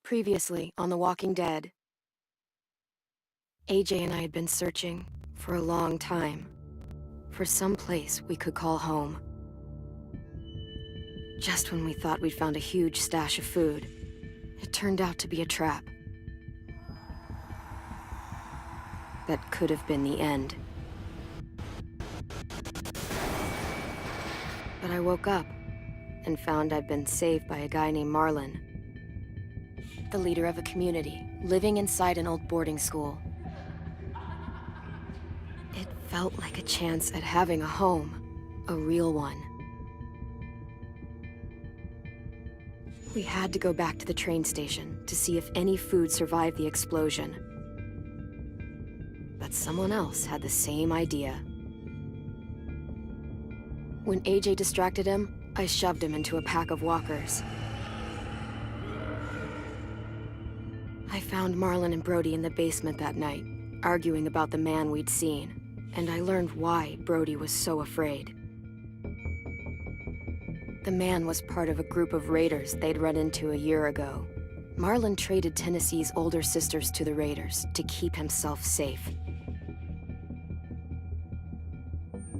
Previously on The Walking Dead, AJ and I had been searching for a long time for some place we could call home. Just when we thought we'd found a huge stash of food, it turned out to be a trap. That could have been the end. But I woke up and found I'd been saved by a guy named Marlon, the leader of a community living inside an old boarding school. It felt like a chance at having a home, a real one. We had to go back to the train station to see if any food survived the explosion. But someone else had the same idea. When AJ distracted him, I shoved him into a pack of walkers. I found Marlon and Brody in the basement that night, arguing about the man we'd seen, and I learned why Brody was so afraid. The man was part of a group of raiders they'd run into a year ago. Marlon traded Tennessee's older sisters to the raiders to keep himself safe.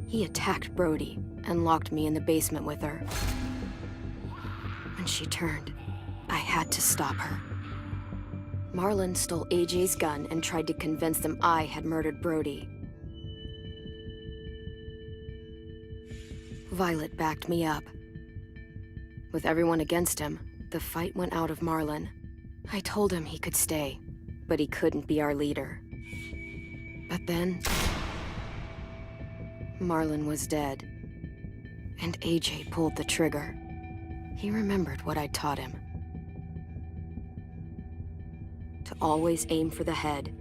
He attacked Brody and locked me in the basement with her. When she turned, I had to stop her. Marlon stole AJ's gun and tried to convince them I had murdered Brody. Violet backed me up. With everyone against him, the fight went out of Marlon. I told him he could stay, but he couldn't be our leader. But then, Marlon was dead, and AJ pulled the trigger. He remembered what I'd taught him. To always aim for the head.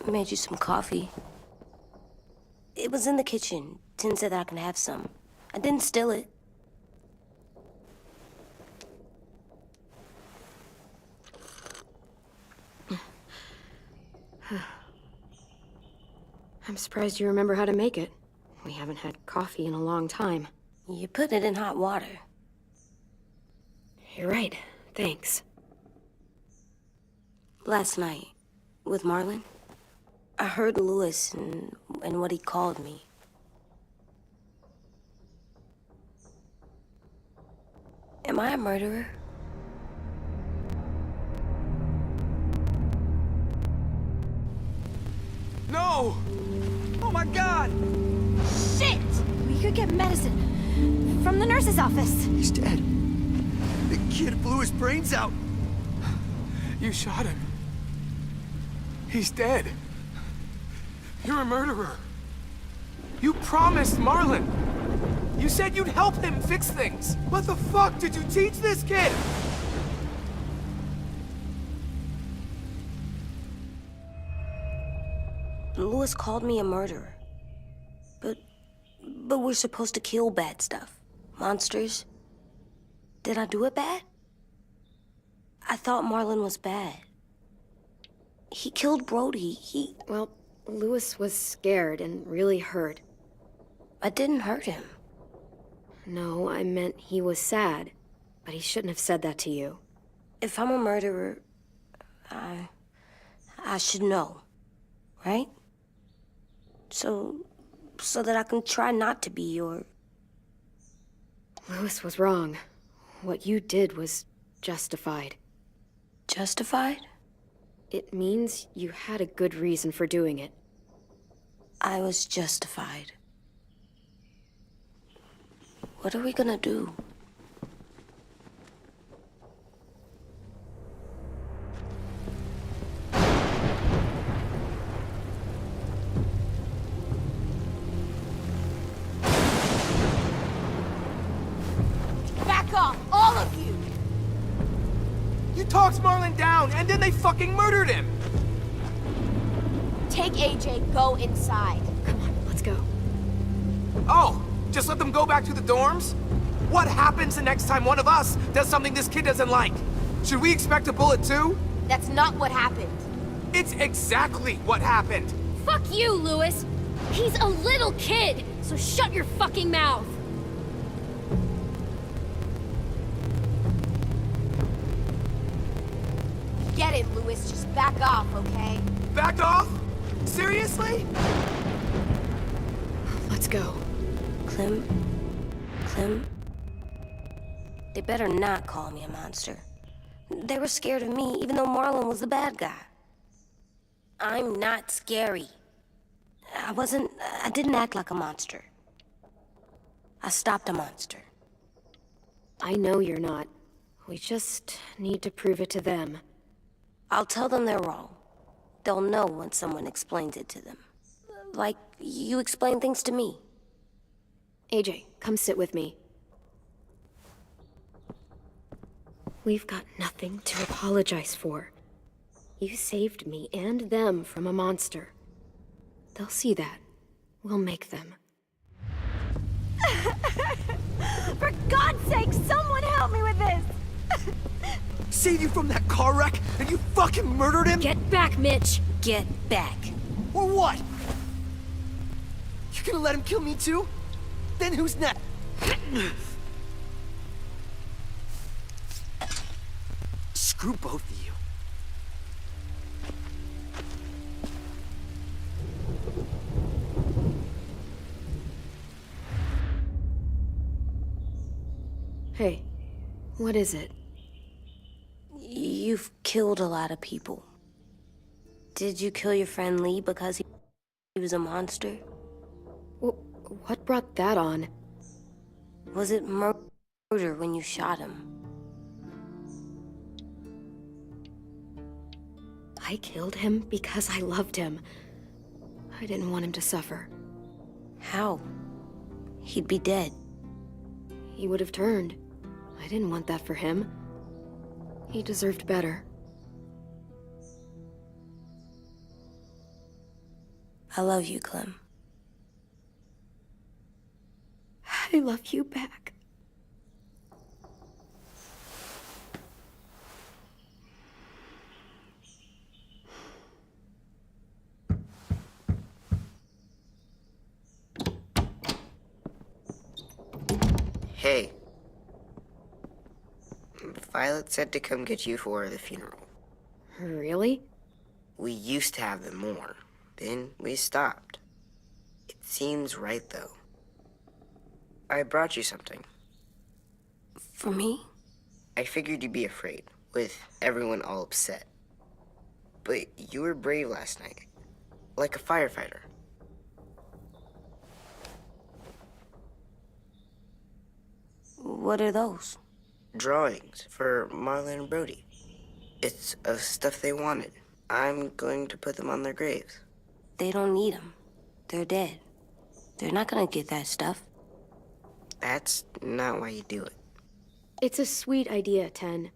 I made you some coffee. It was in the kitchen. Tin said that I can have some. I didn't steal it. I'm surprised you remember how to make it. We haven't had coffee in a long time. You put it in hot water. You're right. Thanks. Last night, with Marlon, I heard Lewis and what he called me. Am I a murderer? No! Oh my God! Shit! We could get medicine from the nurse's office. He's dead. The kid blew his brains out. You shot him. He's dead. You're a murderer. You promised Marlon. You said you'd help him fix things. What the fuck did you teach this kid? Lewis called me a murderer. But we're supposed to kill bad stuff. Monsters. Did I do it bad? I thought Marlon was bad. He killed Brody. Well, Lewis was scared and really hurt. I didn't hurt him. No, I meant he was sad. But he shouldn't have said that to you. If I'm a murderer, I should know, right? So that I can try not to be your... Lewis was wrong. What you did was justified. Justified? It means you had a good reason for doing it. I was justified. What are we gonna do? wants Marlon down, and then they fucking murdered him! Take AJ, go inside. Come on, let's go. Oh, just let them go back to the dorms? What happens the next time one of us does something this kid doesn't like? Should we expect a bullet too? That's not what happened. It's exactly what happened! Fuck you, Lewis! He's a little kid, so shut your fucking mouth! Get it, Lewis. Just back off, okay? Back off? Seriously? Let's go. Clem? Clem? They better not call me a monster. They were scared of me, even though Marlon was the bad guy. I'm not scary. I didn't act like a monster. I stopped a monster. I know you're not. We just need to prove it to them. I'll tell them they're wrong. They'll know when someone explains it to them. Like you explain things to me. AJ, come sit with me. We've got nothing to apologize for. You saved me and them from a monster. They'll see that. We'll make them. For God's sake, someone help me with this! Saved you from that car wreck, and you fucking murdered him? Get back, Mitch! Get back. Or what? You gonna let him kill me too? Then who's next? Screw both of you. Hey, what is it? You've killed a lot of people. Did you kill your friend Lee because he was a monster? What brought that on? Was it murder when you shot him? I killed him because I loved him. I didn't want him to suffer. How? He'd be dead. He would have turned. I didn't want that for him. He deserved better. I love you, Clem. I love you back. Hey. Violet said to come get you for the funeral. Really? We used to have them more. Then we stopped. It seems right, though. I brought you something. For me? I figured you'd be afraid, with everyone all upset. But you were brave last night. Like a firefighter. What are those? Drawings for Marlon and Brody. It's of stuff they wanted. I'm going to put them on their graves. They don't need them. They're dead. They're not gonna get that stuff. That's not why you do it. It's a sweet idea, Ten.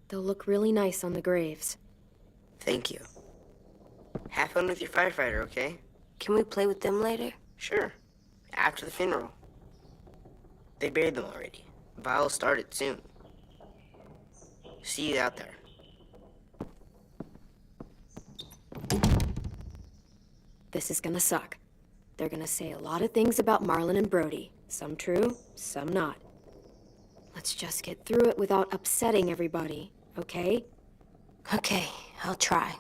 They'll look really nice on the graves. Thank you. Have fun with your firefighter, okay? Can we play with them later? Sure. After the funeral. They buried them already. Vile started soon. See you out there. This is gonna suck. They're gonna say a lot of things about Marlon and Brody. Some true, some not. Let's just get through it without upsetting everybody, okay? Okay, I'll try.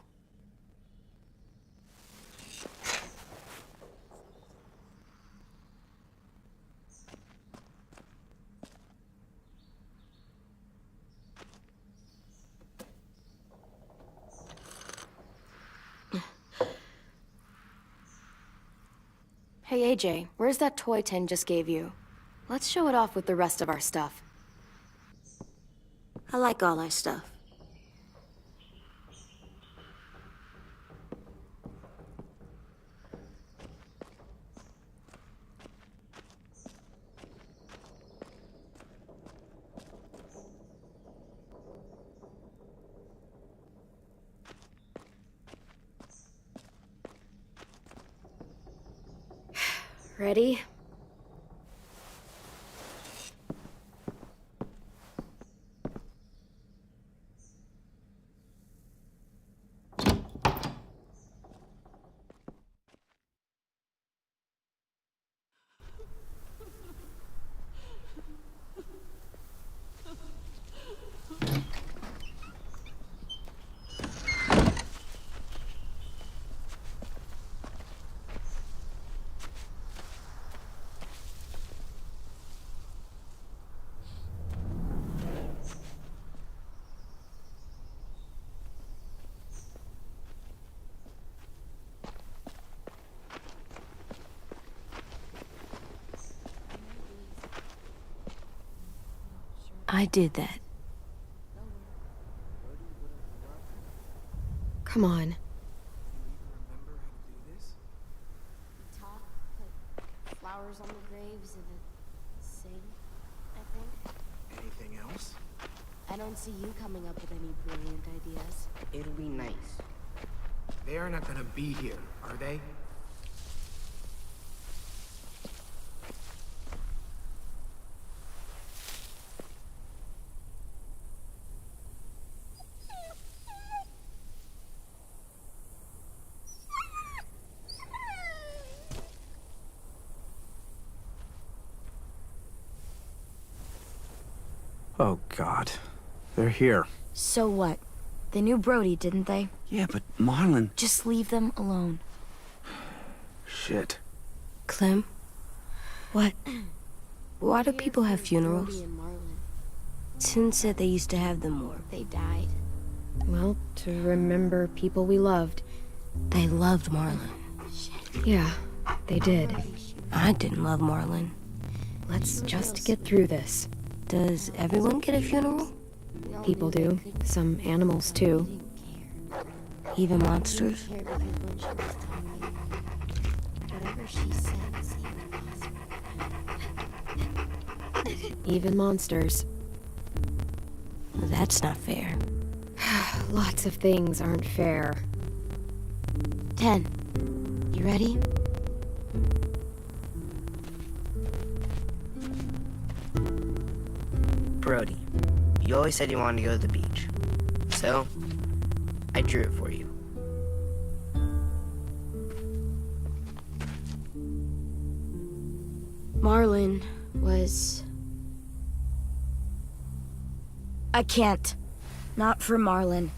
Hey AJ, where's that toy Ten just gave you? Let's show it off with the rest of our stuff. I like all our stuff. Ready? I did that. Come on. Remember how to do this? Talk, put flowers on the graves, and then sing, I think. Anything else? I don't see you coming up with any brilliant ideas. It'll be nice. They are not gonna be here, are they? Oh, God. They're here. So what? They knew Brody, didn't they? Yeah, but Marlon... Just leave them alone. Shit. Clem? What? Why do people have Brody funerals? and Marlon. Tin said they used to have them more. They died. Well, to remember people we loved. They loved Marlon. Yeah, they did. I didn't love Marlon. Let's just get through this. Does everyone get a funeral? People do. Some animals, too. Even monsters? Whatever she said seemed possible. Even monsters. That's not fair. Lots of things aren't fair. 10. You ready? Brody, you always said you wanted to go to the beach. So, I drew it for you. Marlon was... I can't. Not for Marlon.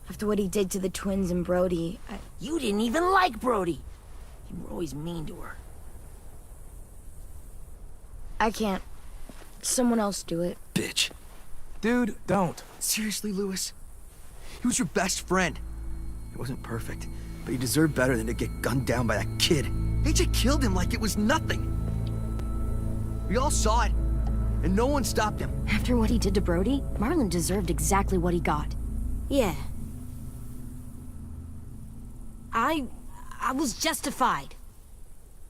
After what he did to the twins and Brody, You didn't even like Brody. You were always mean to her. I can't. Someone else do it. Bitch. Dude, don't. Seriously, Lewis? He was your best friend. He wasn't perfect, but he deserved better than to get gunned down by that kid. AJ killed him like it was nothing. We all saw it, and no one stopped him. After what he did to Brody, Marlon deserved exactly what he got. Yeah. I was justified.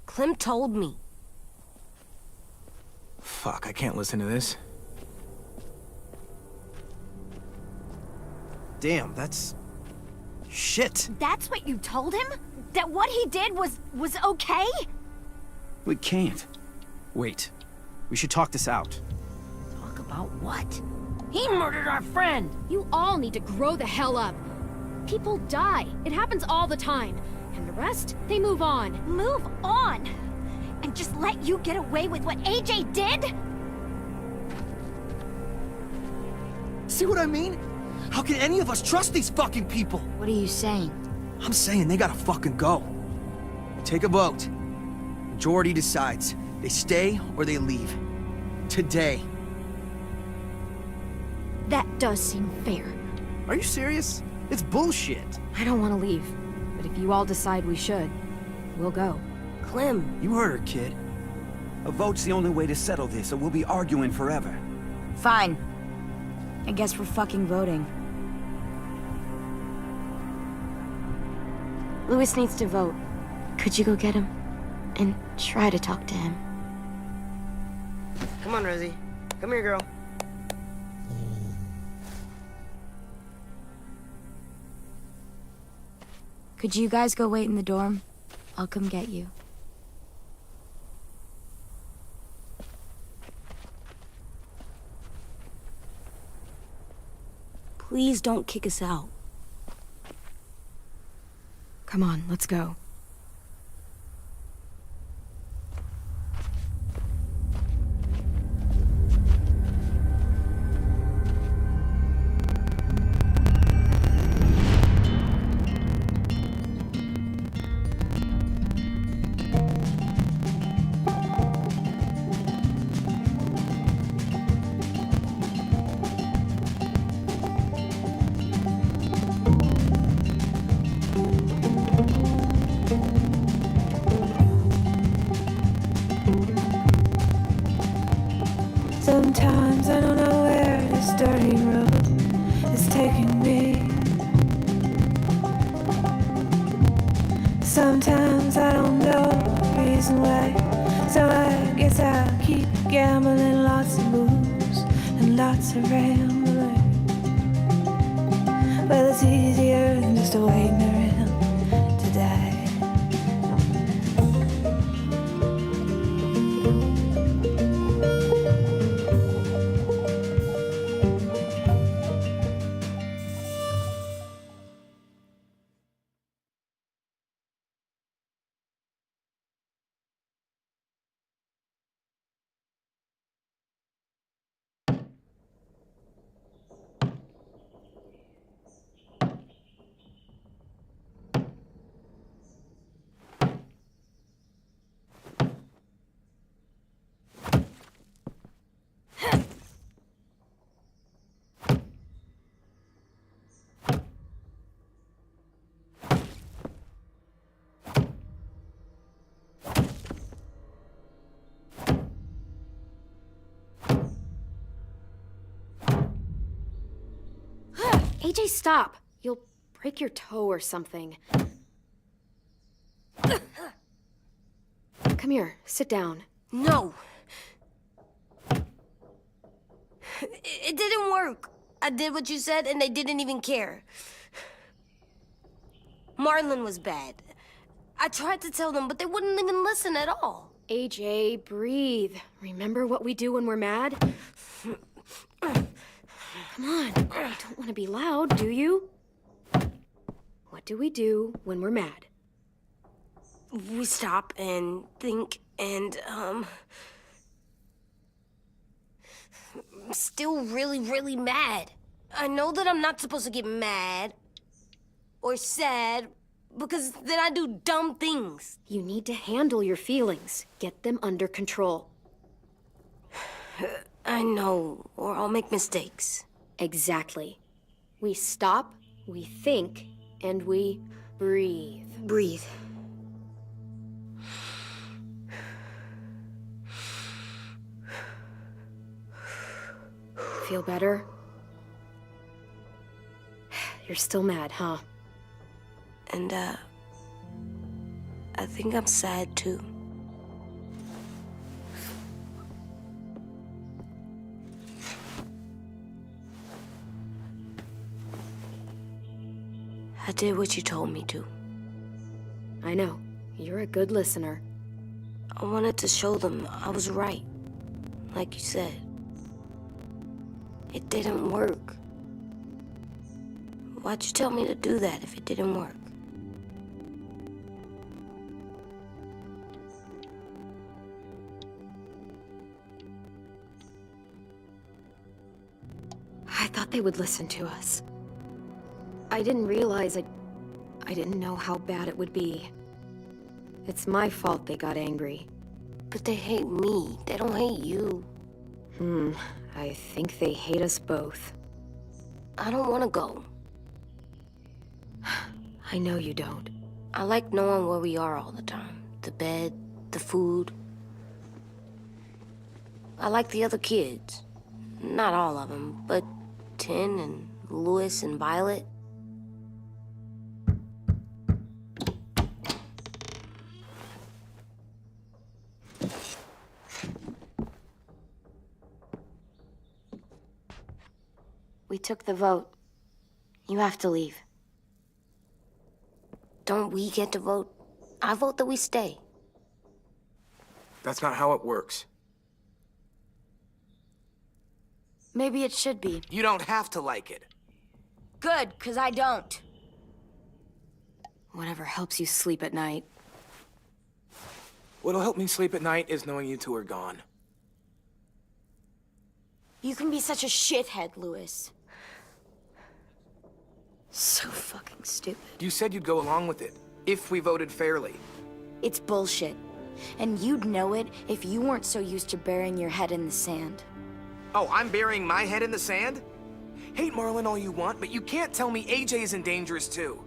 Clem told me. Fuck, I can't listen to this. Damn, that's... shit. That's what you told him? That what he did was okay? We can't. Wait. We should talk this out. Talk about what? He murdered our friend! You all need to grow the hell up. People die. It happens all the time. And the rest, they move on. Move on! And just let you get away with what AJ did? See what I mean? How can any of us trust these fucking people? What are you saying? I'm saying they gotta fucking go. Take a vote. Majority decides. They stay or they leave. Today. That does seem fair. Are you serious? It's bullshit. I don't want to leave. But if you all decide we should, we'll go. Clem, You heard her, kid. A vote's the only way to settle this, or we'll be arguing forever. Fine. I guess we're fucking voting. Lewis needs to vote. could you go get him? And try to talk to him. Come on, Rosie. Come here, girl. Could you guys go wait in the dorm? I'll come get you. Please don't kick us out. Come on, let's go. Sometimes I don't know where this dirty road is taking me. Sometimes I don't know the reason why. So I guess I'll keep gambling, lots of moves and lots of rambling. Well, it's easier than just waiting around to die. AJ, stop! You'll break your toe or something. Come here, sit down. No. It didn't work. I did what you said and they didn't even care. Marlon was bad. I tried to tell them, but they wouldn't even listen at all. AJ, breathe. Remember what we do when we're mad? Come on, you don't want to be loud, do you? What do we do when we're mad? We stop and think and, I'm still really, really mad. I know that I'm not supposed to get mad or sad because then I do dumb things. You need to handle your feelings. Get them under control. I know, or I'll make mistakes. Exactly. We stop, we think, and we breathe. Breathe. Feel better? You're still mad, huh? And, I think I'm sad, too. I did what you told me to. I know. You're a good listener. I wanted to show them I was right, like you said. It didn't work. Why'd you tell me to do that if it didn't work? I thought they would listen to us. I didn't realize I didn't know how bad it would be. It's my fault they got angry. But they hate me. They don't hate you. I think they hate us both. I don't want to go. I know you don't. I like knowing where we are all the time. The bed, the food. I like the other kids. Not all of them, but Tin and Louis and Violet. We took the vote. You have to leave. Don't we get to vote? I vote that we stay. That's not how it works. Maybe it should be. You don't have to like it. Good, 'cause I don't. Whatever helps you sleep at night. What'll help me sleep at night is knowing you two are gone. You can be such a shithead, Lewis. So fucking stupid. You said you'd go along with it, if we voted fairly. It's bullshit. And you'd know it if you weren't so used to burying your head in the sand. Oh, I'm burying my head in the sand? Hate Marlon all you want, but you can't tell me AJ isn't dangerous too.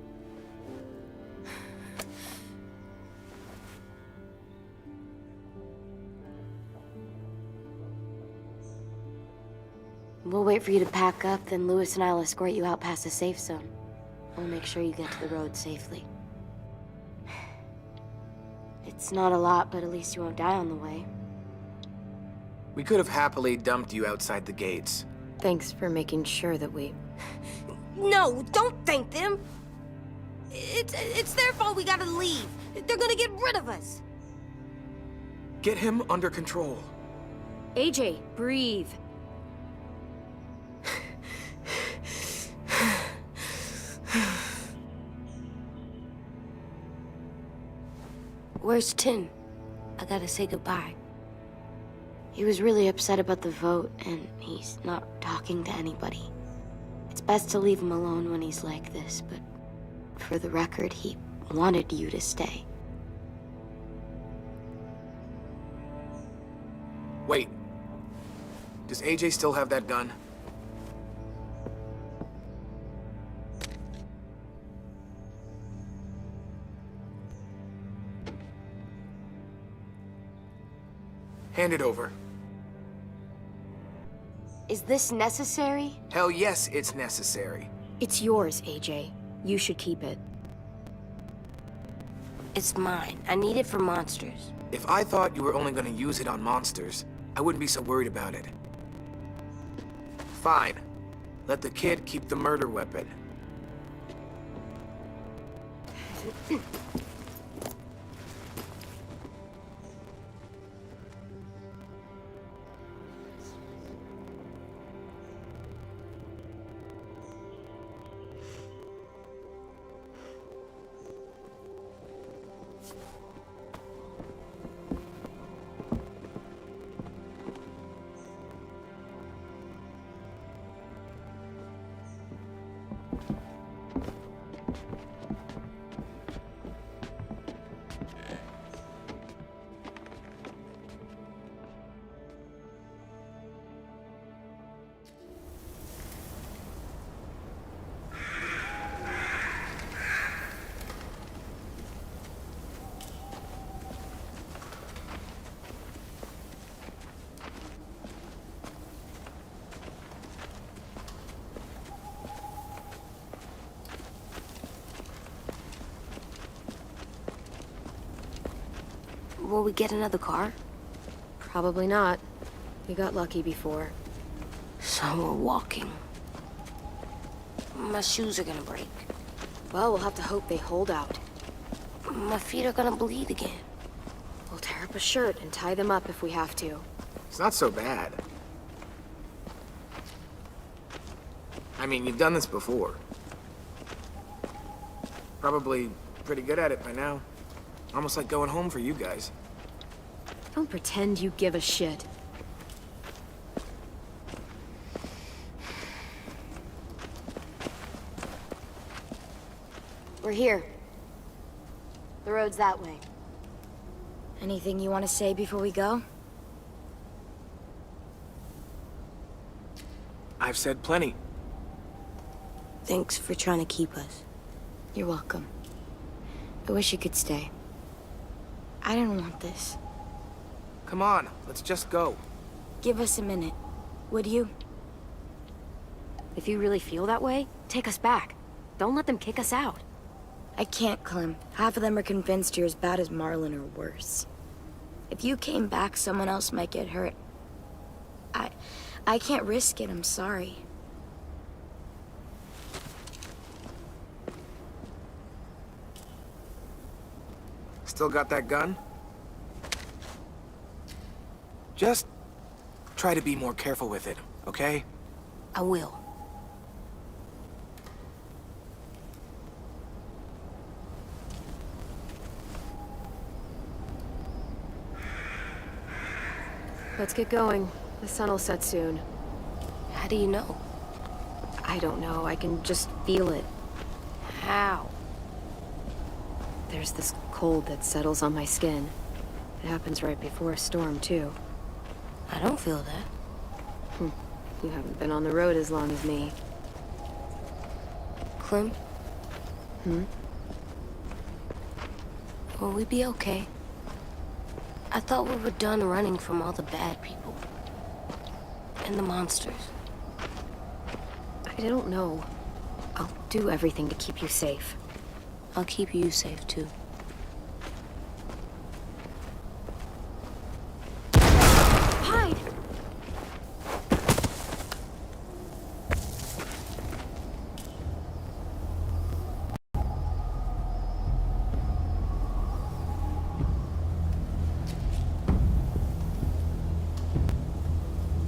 We'll wait for you to pack up, then Lewis and I'll escort you out past the safe zone. We'll make sure you get to the road safely. It's not a lot, but at least you won't die on the way. We could have happily dumped you outside the gates. Thanks for making sure that we... No, don't thank them! It's their fault we gotta leave. They're gonna get rid of us. Get him under control. AJ, breathe. Where's Tin? I gotta say goodbye. He was really upset about the vote, and he's not talking to anybody. It's best to leave him alone when he's like this, but for the record, he wanted you to stay. Wait. Does AJ still have that gun? Hand it over. Is this necessary? Hell yes, it's necessary. It's yours, AJ. You should keep it. It's mine. I need it for monsters. If I thought you were only gonna use it on monsters, I wouldn't be so worried about it. Fine. Let the kid keep the murder weapon. Will we get another car? Probably not. We got lucky before. So we're walking. My shoes are gonna break. Well, we'll have to hope they hold out. My feet are gonna bleed again. We'll tear up a shirt and tie them up if we have to. It's not so bad. I mean, you've done this before. Probably pretty good at it by now. Almost like going home for you guys. Don't pretend you give a shit. We're here. The road's that way. Anything you want to say before we go? I've said plenty. Thanks for trying to keep us. You're welcome. I wish you could stay. I didn't want this. Come on, let's just go. Give us a minute, would you? If you really feel that way, take us back. Don't let them kick us out. I can't, Clem. Half of them are convinced you're as bad as Marlon or worse. If you came back, someone else might get hurt. I can't risk it, I'm sorry. Still got that gun? Just try to be more careful with it, okay? I will. Let's get going. The sun will set soon. How do you know? I don't know. I can just feel it. How? There's this cold that settles on my skin. It happens right before a storm, too. I don't feel that. You haven't been on the road as long as me. Clem? Hmm? Will we be okay? I thought we were done running from all the bad people. And the monsters. I don't know. I'll do everything to keep you safe. I'll keep you safe, too. Hide!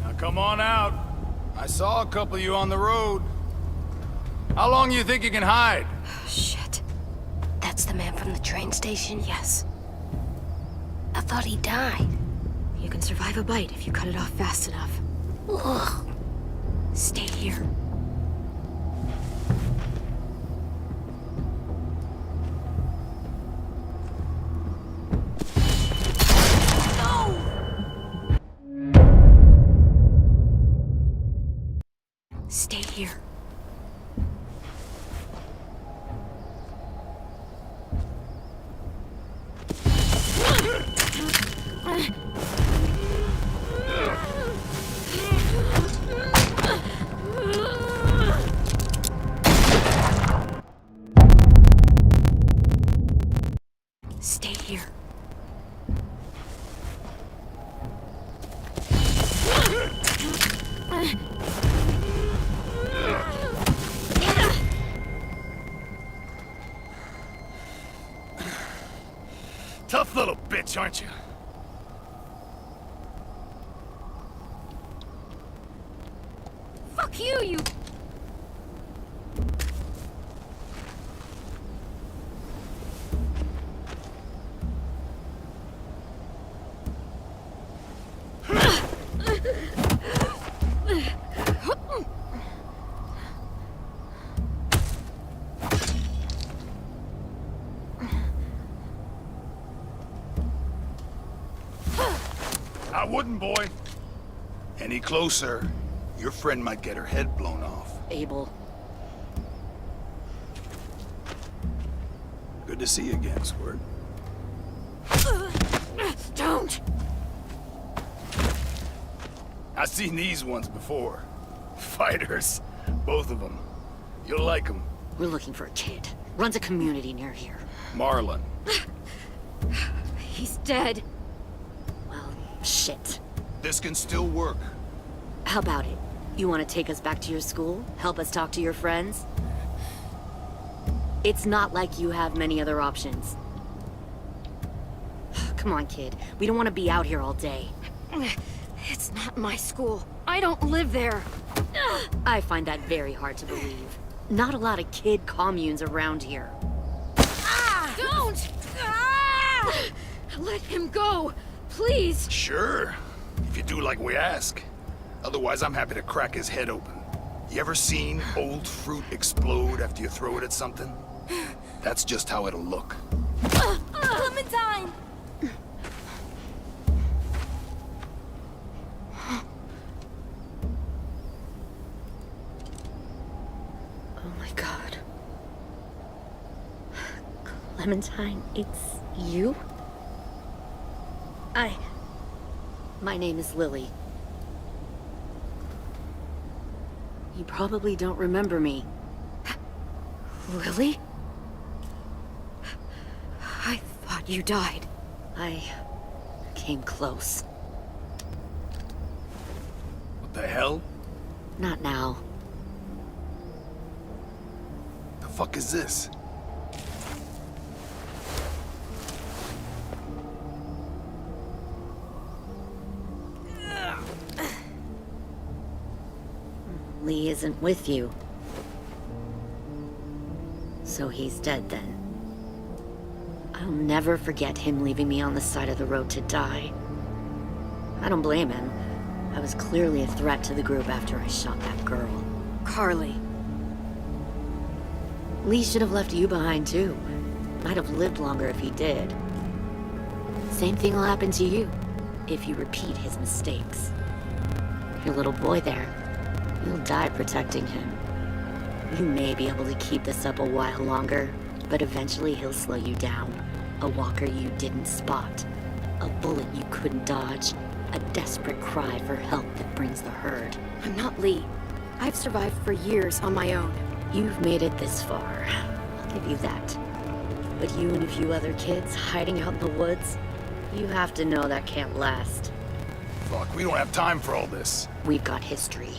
Now come on out. I saw a couple of you on the road. How long you think you can hide? Shit. That's the man from the train station? Yes. I thought he died. You can survive a bite if you cut it off fast enough. Ugh. Stay here. Stay here. Stay here. Tough little bitch, aren't you? Fuck you, you... I wouldn't, boy. Any closer, your friend might get her head blown off. Abel. Good to see you again, Squirt. Don't! I've seen these ones before. Fighters, both of them. You'll like them. We're looking for a kid. Runs a community near here. Marlon. He's dead. Well, shit. This can still work. How about it? You want to take us back to your school? Help us talk to your friends? It's not like you have many other options. Come on, kid. We don't want to be out here all day. It's not my school. I don't live there. I find that very hard to believe. Not a lot of kid communes around here. Don't! Ah! Let him go, please. Sure, if you do like we ask. Otherwise, I'm happy to crack his head open. You ever seen old fruit explode after you throw it at something? That's just how it'll look. Clementine! Oh my god. Clementine, it's you? My name is Lily. You probably don't remember me. Lily? I thought you died. I came close. What the hell? Not now. The fuck is this? Lee isn't with you. So he's dead then. I'll never forget him leaving me on the side of the road to die. I don't blame him. I was clearly a threat to the group after I shot that girl. Carly. Lee should have left you behind too. Might have lived longer if he did. Same thing will happen to you if you repeat his mistakes. Your little boy there, you'll die protecting him. You may be able to keep this up a while longer, but eventually he'll slow you down. A walker you didn't spot. A bullet you couldn't dodge. A desperate cry for help that brings the herd. I'm not Lee. I've survived for years on my own. You've made it this far. I'll give you that. But you and a few other kids hiding out in the woods, you have to know that can't last. Fuck, we don't have time for all this. We've got history.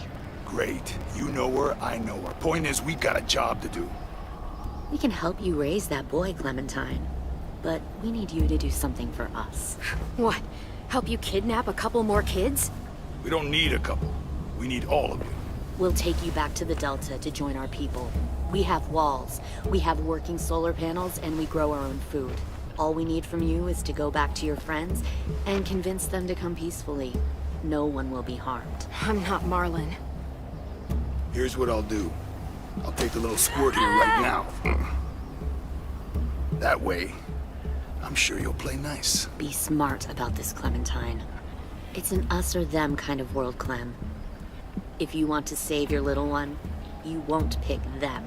Great. You know her, I know her. Point is, we got a job to do. We can help you raise that boy, Clementine. But we need you to do something for us. What? Help you kidnap a couple more kids? We don't need a couple. We need all of you. We'll take you back to the Delta to join our people. We have walls, we have working solar panels, and we grow our own food. All we need from you is to go back to your friends and convince them to come peacefully. No one will be harmed. I'm not Marlon. Here's what I'll do. I'll take the little squirt here right now. That way, I'm sure you'll play nice. Be smart about this, Clementine. It's an us or them kind of world, Clem. If you want to save your little one, you won't pick them.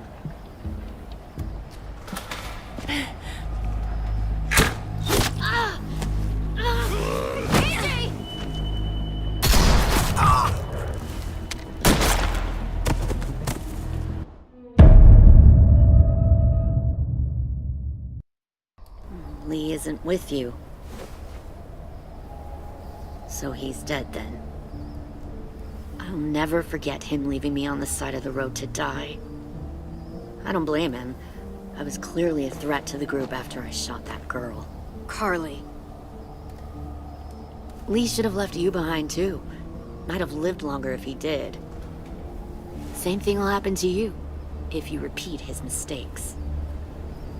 Lee isn't with you. So he's dead then. I'll never forget him leaving me on the side of the road to die. I don't blame him. I was clearly a threat to the group after I shot that girl. Carly. Lee should have left you behind too. Might have lived longer if he did. Same thing will happen to you if you repeat his mistakes.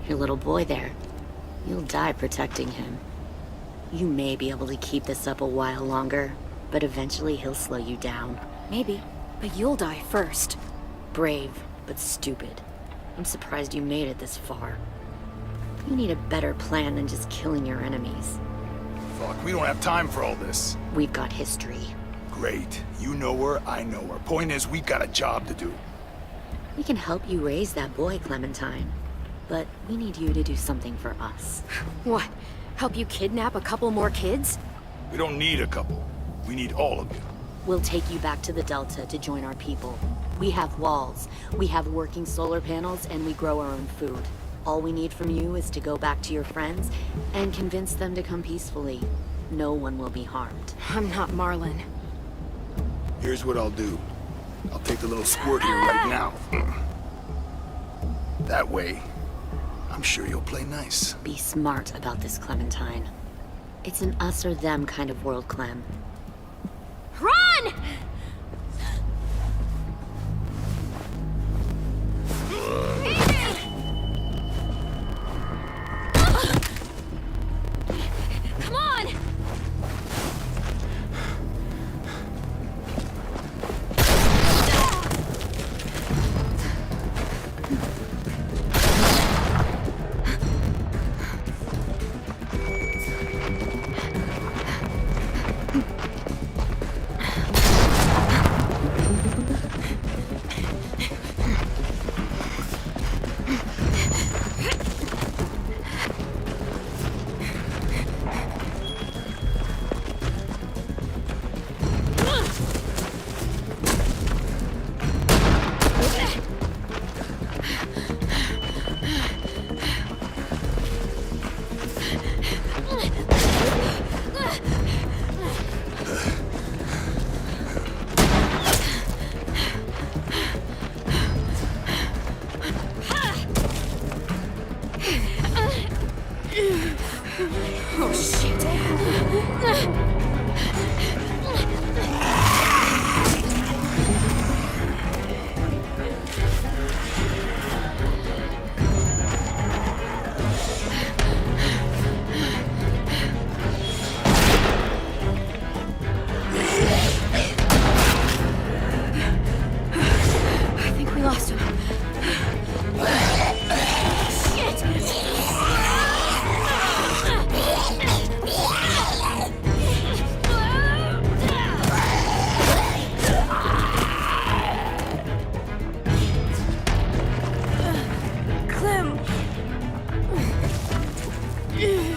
Your little boy there, you'll die protecting him. You may be able to keep this up a while longer, but eventually he'll slow you down. Maybe, but you'll die first. Brave, but stupid. I'm surprised you made it this far. You need a better plan than just killing your enemies. Fuck, we don't have time for all this. We've got history. Great. You know her, I know her. Point is, we got a job to do. We can help you raise that boy, Clementine. But we need you to do something for us. What? Help you kidnap a couple more kids? We don't need a couple. We need all of you. We'll take you back to the Delta to join our people. We have walls, we have working solar panels, and we grow our own food. All we need from you is to go back to your friends and convince them to come peacefully. No one will be harmed. I'm not Marlon. Here's what I'll do. I'll take the little squirt here right now. That way, I'm sure you'll play nice. Be smart about this, Clementine. It's an us or them kind of world, Clem. Run! Come on! Oh, shit. Shit!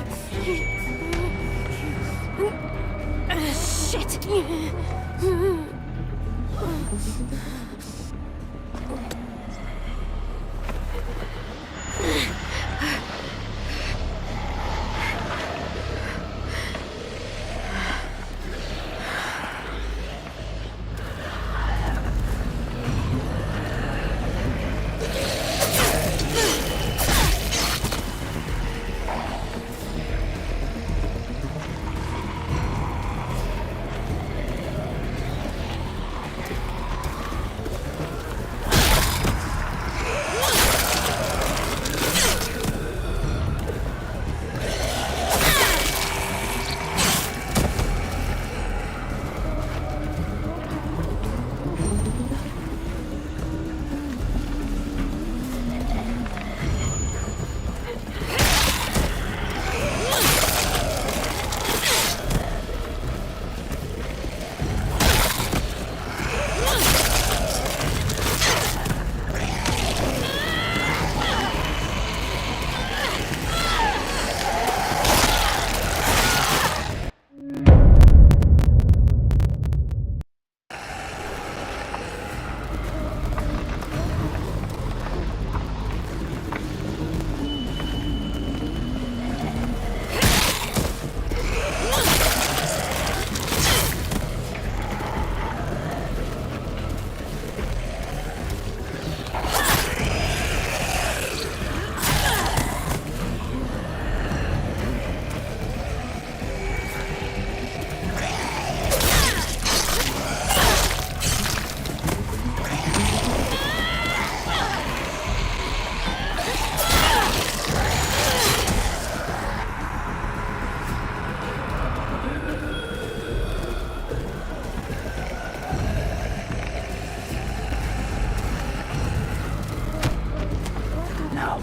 No.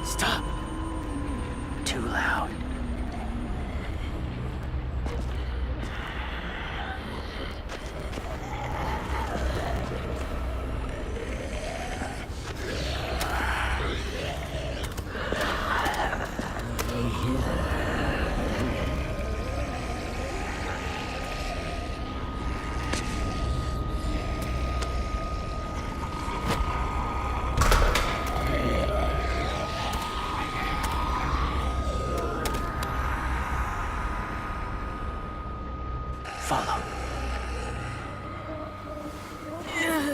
Stop. Too loud. Follow. There.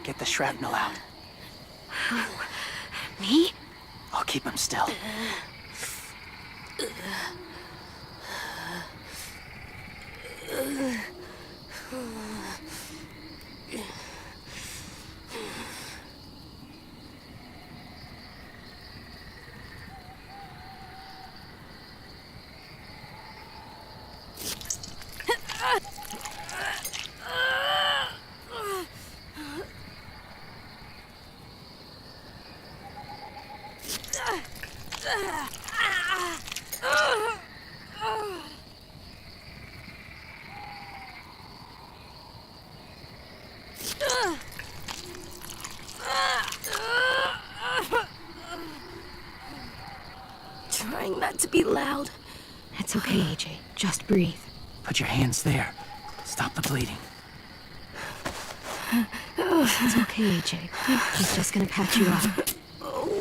Get the shrapnel out. Me? I'll keep him still. Trying not to be loud. It's okay, AJ. Just breathe. Put your hands there. Stop the bleeding. It's okay, AJ. He's just gonna patch you up. Oh,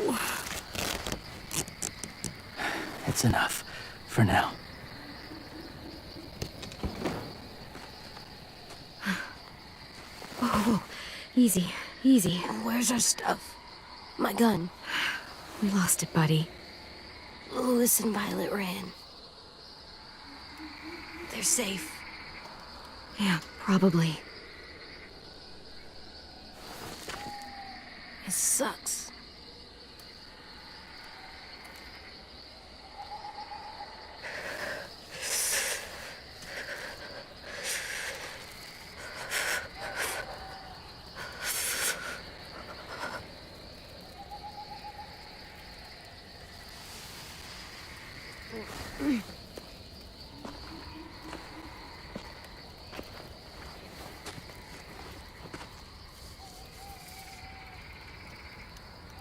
It's enough. For now. Whoa. Easy, easy. Where's our stuff? My gun. We lost it, buddy. Louis and Violet ran. They're safe. Yeah, probably. It sucks.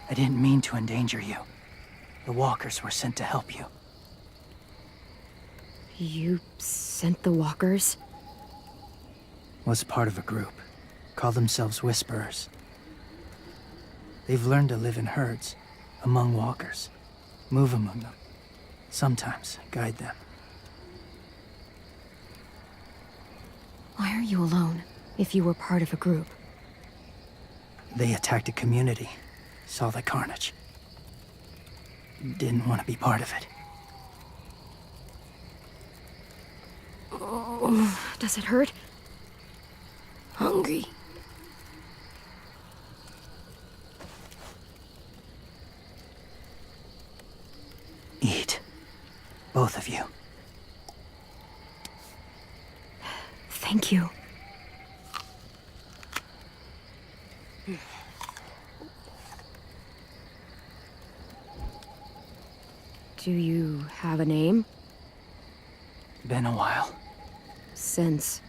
I didn't mean to endanger you. The walkers were sent to help you. You sent the walkers? Was part of a group. Call themselves Whisperers. They've learned to live in herds, among walkers. Move among them. Sometimes guide them. Why are you alone, if you were part of a group? They attacked a community. Saw the carnage. Didn't want to be part of it. Does it hurt? Hungry. Eat. Both of you. Thank you. Do you have a name? Been a while. Since...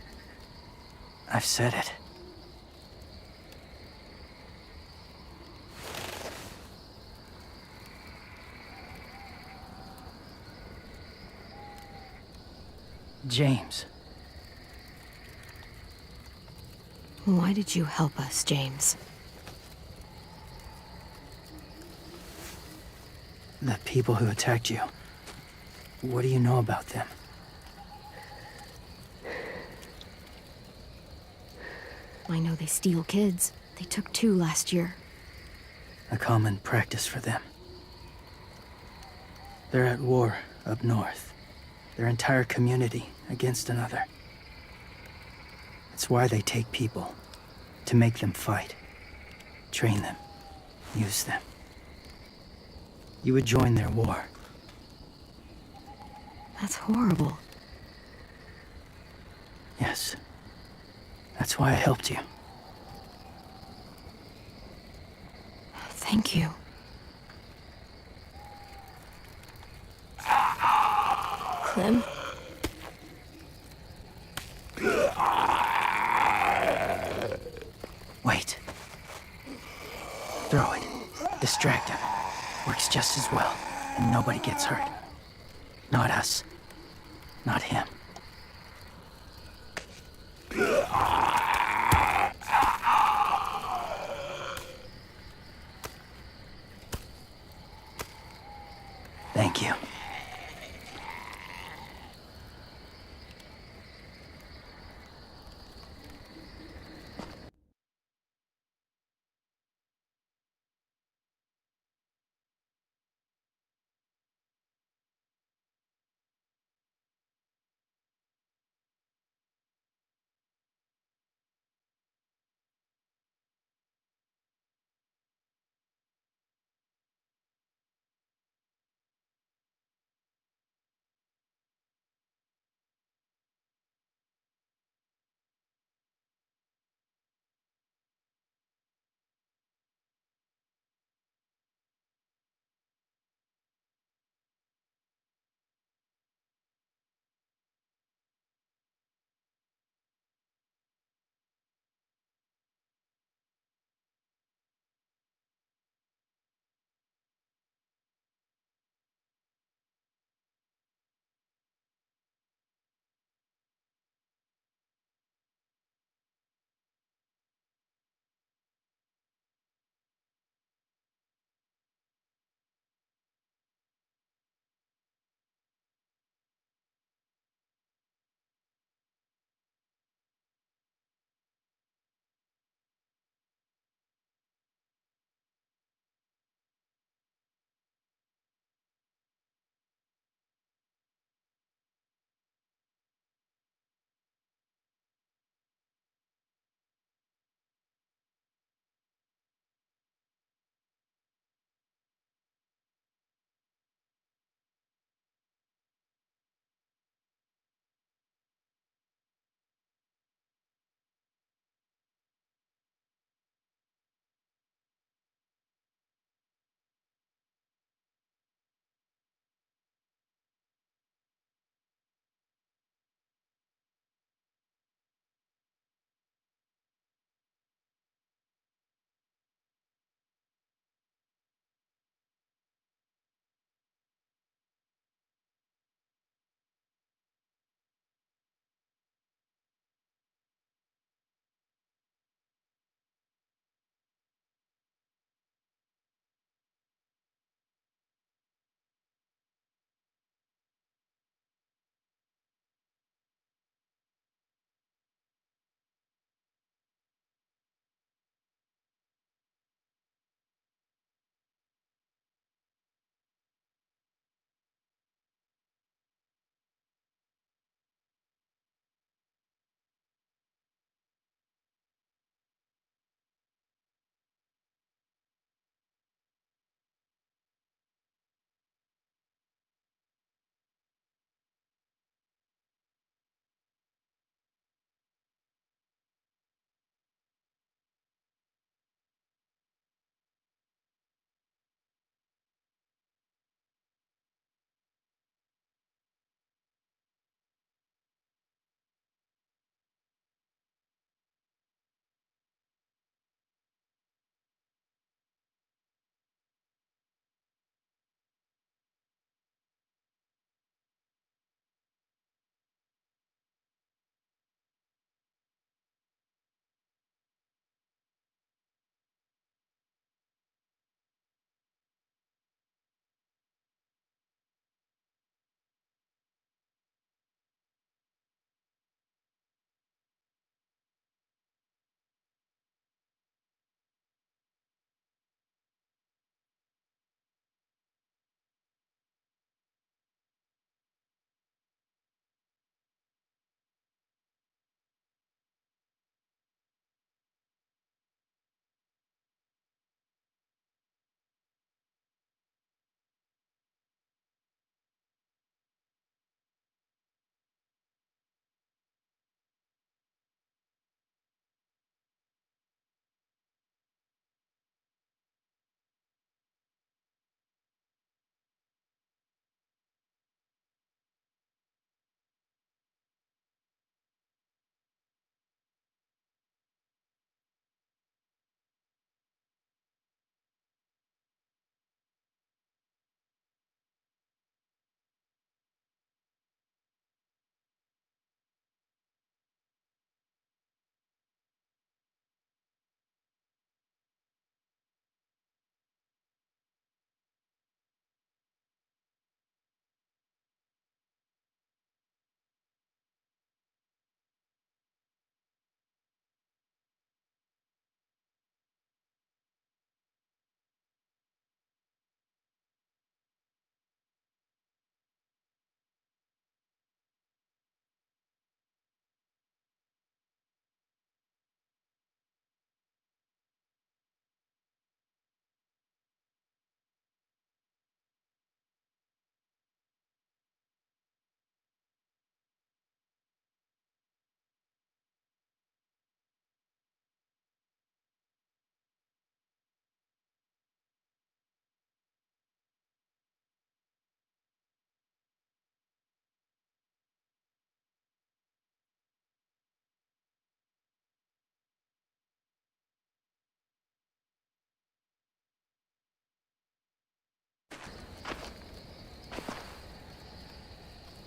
I've said it. James. Why did you help us, James? The people who attacked you. What do you know about them? I know they steal kids. They took 2 last year. A common practice for them. They're at war up north. Their entire community against another. It's why they take people. To make them fight. Train them. Use them. You would join their war. That's horrible. Yes. That's why I helped you. Thank you. Clem? Wait. Throw it. Distract him. Works just as well, and nobody gets hurt. Not us. Not him. Thank you.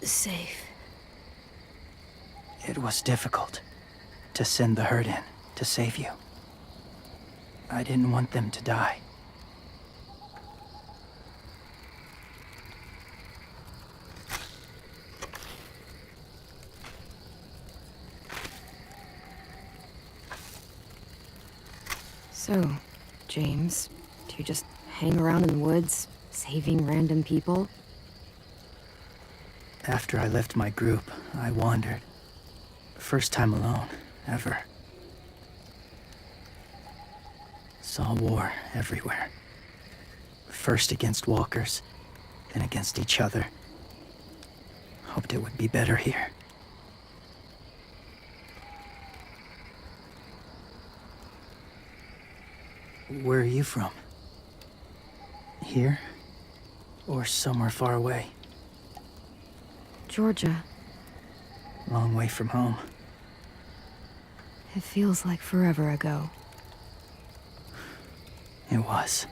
safe. It was difficult to send the herd in to save you. I didn't want them to die. So, James, do you just hang around in the woods, saving random people? After I left my group, I wandered. First time alone, ever. Saw war everywhere. First against walkers, then against each other. Hoped it would be better here. Where are you from? Here? Or somewhere far away? Georgia. Long way from home. It feels like forever ago. It was.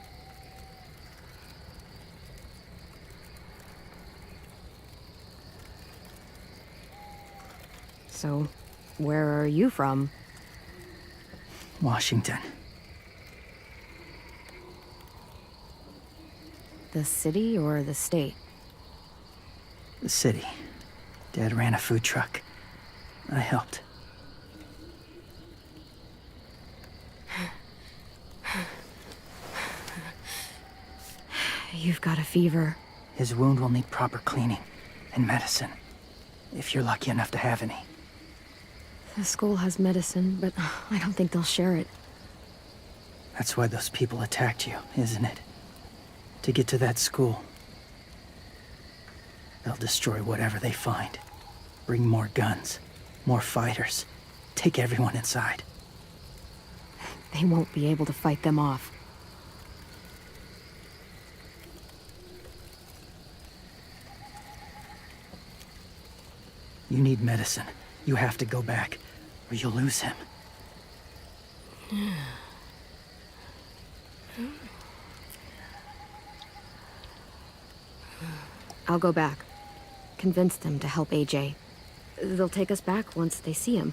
So, where are you from? Washington. The city or the state? The city. Dad ran a food truck. I helped. You've got a fever. His wound will need proper cleaning and medicine, if you're lucky enough to have any. The school has medicine, but I don't think they'll share it. That's why those people attacked you, isn't it? To get to that school. They'll destroy whatever they find. Bring more guns, more fighters. Take everyone inside. They won't be able to fight them off. You need medicine. You have to go back, or you'll lose him. I'll go back. Convince them to help AJ. They'll take us back once they see him.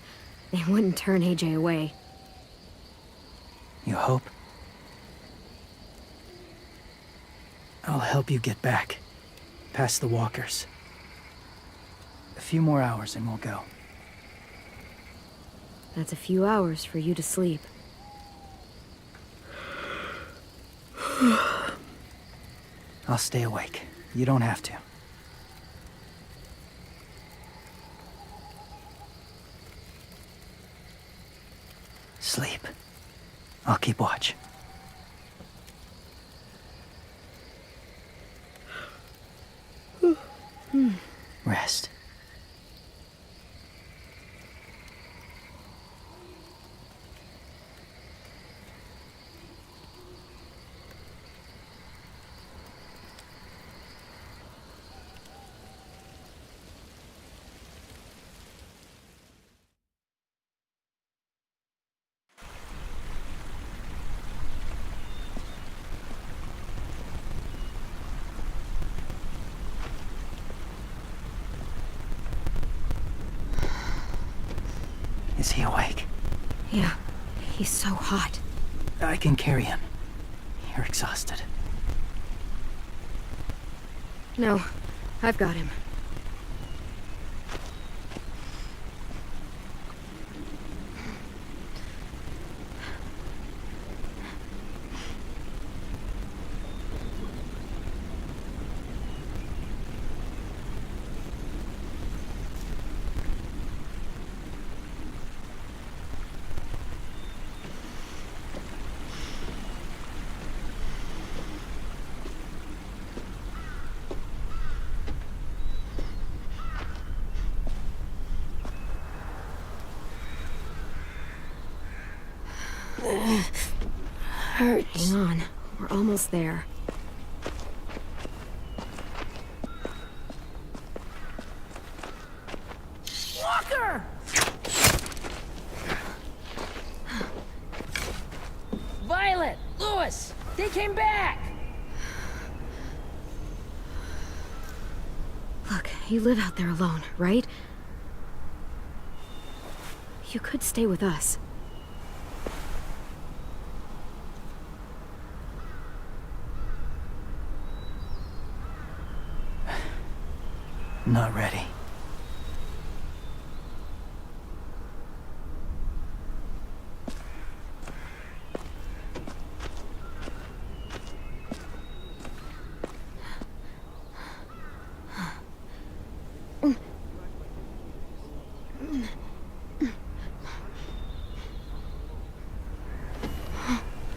They wouldn't turn AJ away. You hope? I'll help you get back. Past the walkers. A few more hours and we'll go. That's a few hours for you to sleep. I'll stay awake. You don't have to. Sleep. I'll keep watch. Rest. Is he awake? Yeah, he's so hot. I can carry him. You're exhausted. No, I've got him. Hurts. Hang on, we're almost there. Walker! Violet! Lewis! They came back! Look, You live out there alone, right? You could stay with us. Not ready.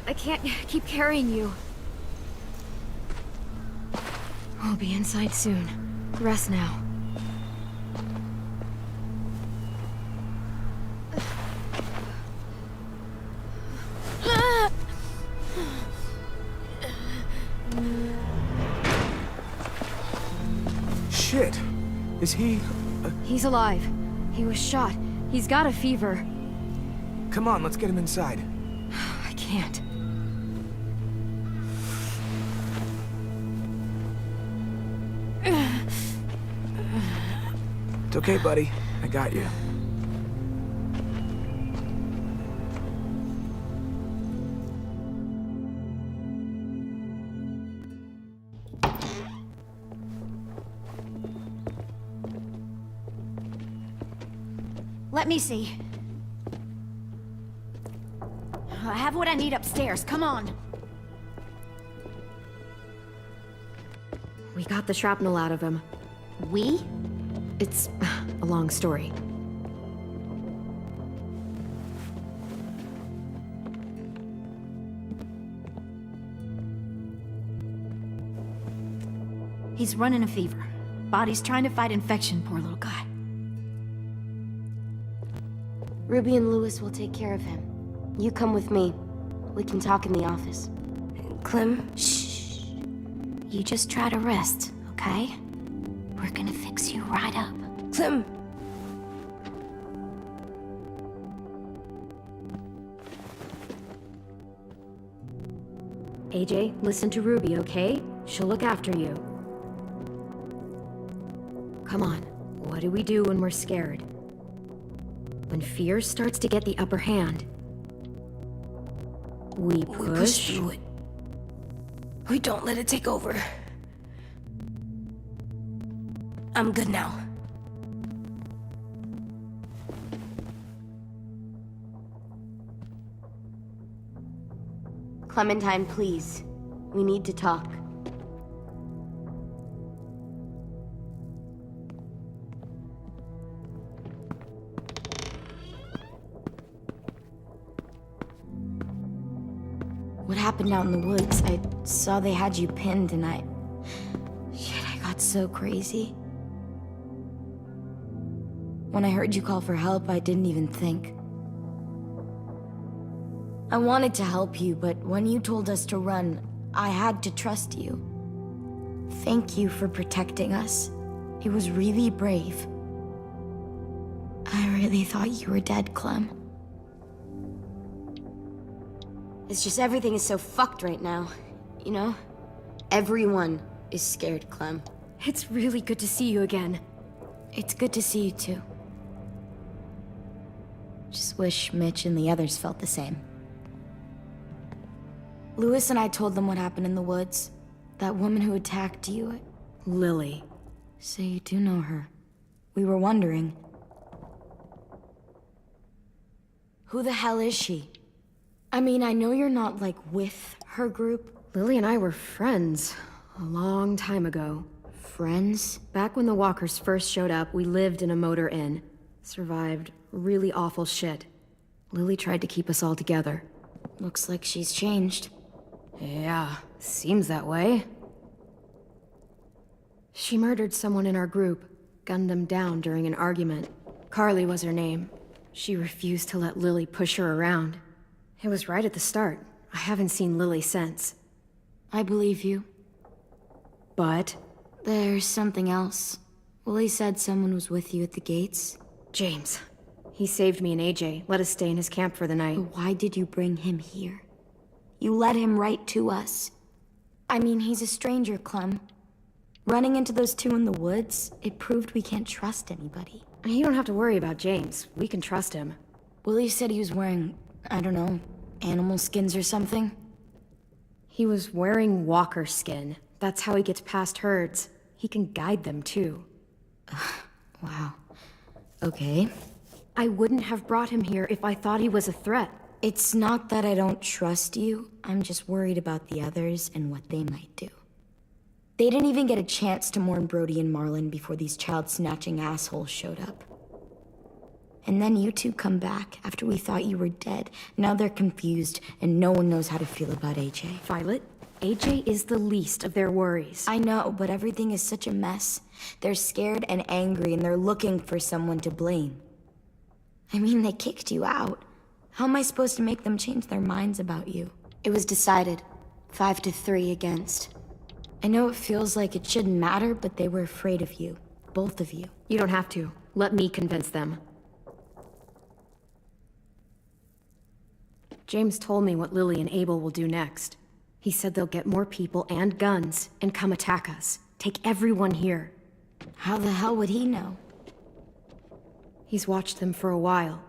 I can't keep carrying you. We'll be inside soon. Rest now. Shit. Is he... He's alive. He was shot. He's got a fever. Come on, let's get him inside. I can't. It's okay, buddy. I got you. Let me see. I have what I need upstairs. Come on. We got the shrapnel out of him. We? It's a long story. He's running a fever. Body's trying to fight infection, poor little guy. Ruby and Lewis will take care of him. You come with me. We can talk in the office. Clem? Shh. You just try to rest, okay? We're gonna fix you right up. Clem! AJ, listen to Ruby, okay? She'll look after you. Come on. What do we do when we're scared? When fear starts to get the upper hand, we push through it. We don't let it take over. I'm good now. Clementine, please. We need to talk. What happened out in the woods? I saw they had you pinned and I got so crazy. When I heard you call for help, I didn't even think. I wanted to help you, but when you told us to run, I had to trust you. Thank you for protecting us. It was really brave. I really thought you were dead, Clem. It's just everything is so fucked right now, you know? Everyone is scared, Clem. It's really good to see you again. It's good to see you too. Just wish Mitch and the others felt the same. Lewis and I told them what happened in the woods. That woman who attacked you. Lily. So you do know her. We were wondering. Who the hell is she? I mean, I know you're not, like, with her group. Lily and I were friends a long time ago. Friends? Back when the walkers first showed up, we lived in a motor inn. Survived really awful shit. Lily tried to keep us all together. Looks like she's changed. Yeah, seems that way. She murdered someone in our group, gunned them down during an argument. Carly was her name. She refused to let Lily push her around. It was right at the start. I haven't seen Lily since. I believe you. But? There's something else. Willie said someone was with you at the gates. James. He saved me and AJ, let us stay in his camp for the night. But why did you bring him here? You led him right to us. I mean, he's a stranger, Clem. Running into those two in the woods, it proved we can't trust anybody. You don't have to worry about James. We can trust him. Willie said he was wearing, I don't know, animal skins or something. He was wearing walker skin. That's how he gets past herds. He can guide them, too. Wow. Okay. I wouldn't have brought him here if I thought he was a threat. It's not that I don't trust you. I'm just worried about the others and what they might do. They didn't even get a chance to mourn Brody and Marlon before these child-snatching assholes showed up. And then you two come back after we thought you were dead. Now they're confused, and no one knows how to feel about AJ. Violet, AJ is the least of their worries. I know, but everything is such a mess. They're scared and angry, and they're looking for someone to blame. I mean, they kicked you out. How am I supposed to make them change their minds about you? It was decided. 5-3 against. I know it feels like it shouldn't matter, but they were afraid of you. Both of you. You don't have to. Let me convince them. James told me what Lily and Abel will do next. He said they'll get more people and guns and come attack us. Take everyone here. How the hell would he know? He's watched them for a while.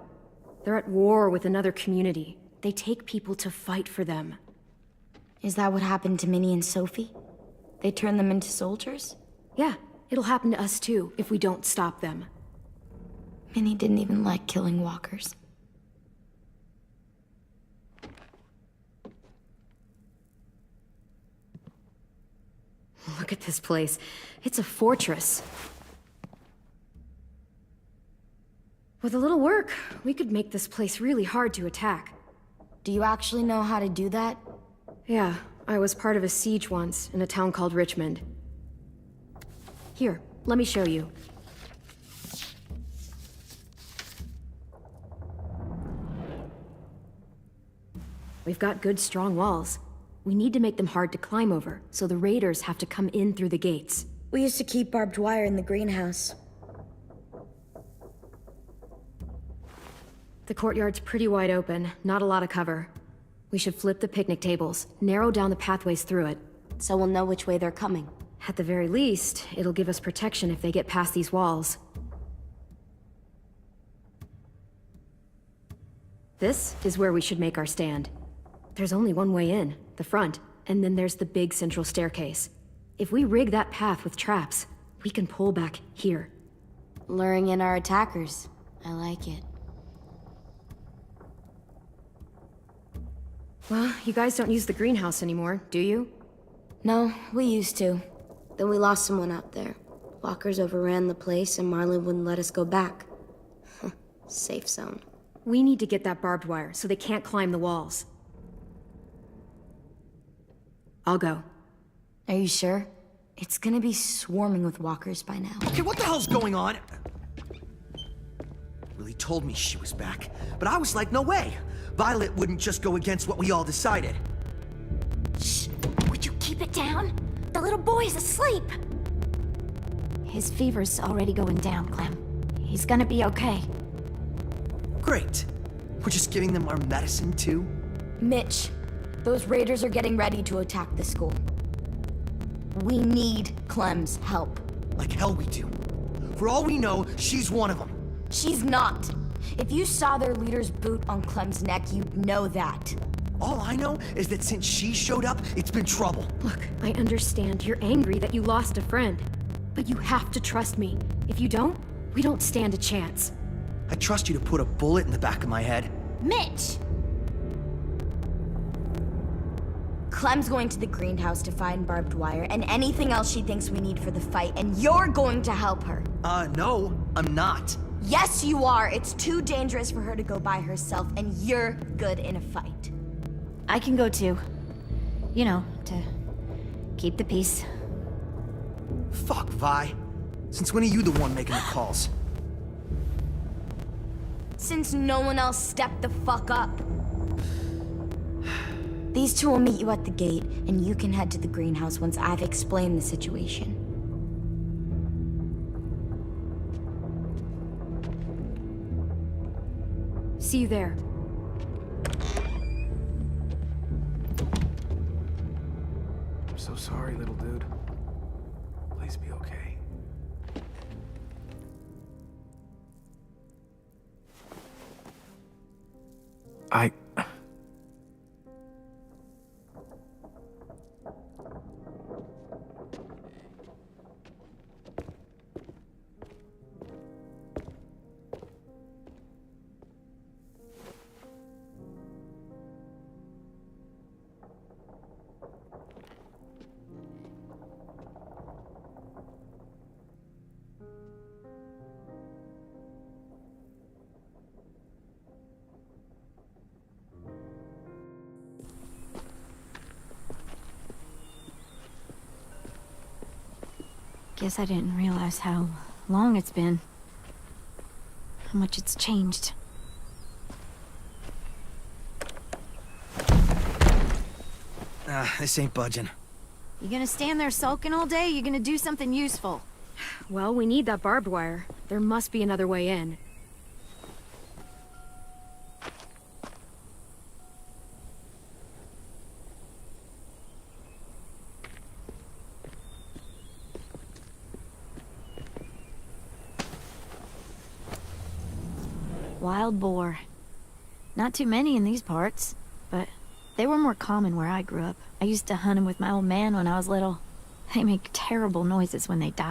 They're at war with another community. They take people to fight for them. Is that what happened to Minnie and Sophie? They turned them into soldiers? Yeah, it'll happen to us too if we don't stop them. Minnie didn't even like killing walkers. Look at this place. It's a fortress. With a little work, we could make this place really hard to attack. Do you actually know how to do that? Yeah, I was part of a siege once in a town called Richmond. Here, let me show you. We've got good, strong walls. We need to make them hard to climb over, so the raiders have to come in through the gates. We used to keep barbed wire in the greenhouse. The courtyard's pretty wide open, not a lot of cover. We should flip the picnic tables, narrow down the pathways through it. So we'll know which way they're coming. At the very least, it'll give us protection if they get past these walls. This is where we should make our stand. There's only one way in, the front, and then there's the big central staircase. If we rig that path with traps, we can pull back here. Luring in our attackers. I like it. Well, you guys don't use the greenhouse anymore, do you? No, we used to. Then we lost someone out there. Walkers overran the place and Marlon wouldn't let us go back. Safe zone. We need to get that barbed wire so they can't climb the walls. I'll go. Are you sure? It's gonna be swarming with walkers by now. Okay, what the hell's going on? Lily told me she was back, but I was like, no way. Violet wouldn't just go against what we all decided. Shh! Would you keep it down? The little boy's asleep! His fever's already going down, Clem. He's gonna be okay. Great. We're just giving them our medicine, too? Mitch, those raiders are getting ready to attack the school. We need Clem's help. Like hell we do. For all we know, she's one of them. She's not. If you saw their leader's boot on Clem's neck, you'd know that. All I know is that since she showed up, it's been trouble. Look, I understand you're angry that you lost a friend. But you have to trust me. If you don't, we don't stand a chance. I trust you to put a bullet in the back of my head. Mitch! Clem's going to the greenhouse to find barbed wire and anything else she thinks we need for the fight, and you're going to help her. No, I'm not. Yes, you are. It's too dangerous for her to go by herself, and you're good in a fight. I can go too. You know, to keep the peace. Fuck, Vi. Since when are you the one making the calls? Since no one else stepped the fuck up. These two will meet you at the gate, and you can head to the greenhouse once I've explained the situation. See you there. I'm so sorry, little dude. please be okay? I... Guess I didn't realize how long it's been. How much it's changed. This ain't budging. You gonna stand there sulking all day? You gonna do something useful? Well, we need that barbed wire. There must be another way in. Wild boar. Not too many in these parts, but they were more common where I grew up. I used to hunt them with my old man when I was little. They make terrible noises when they die.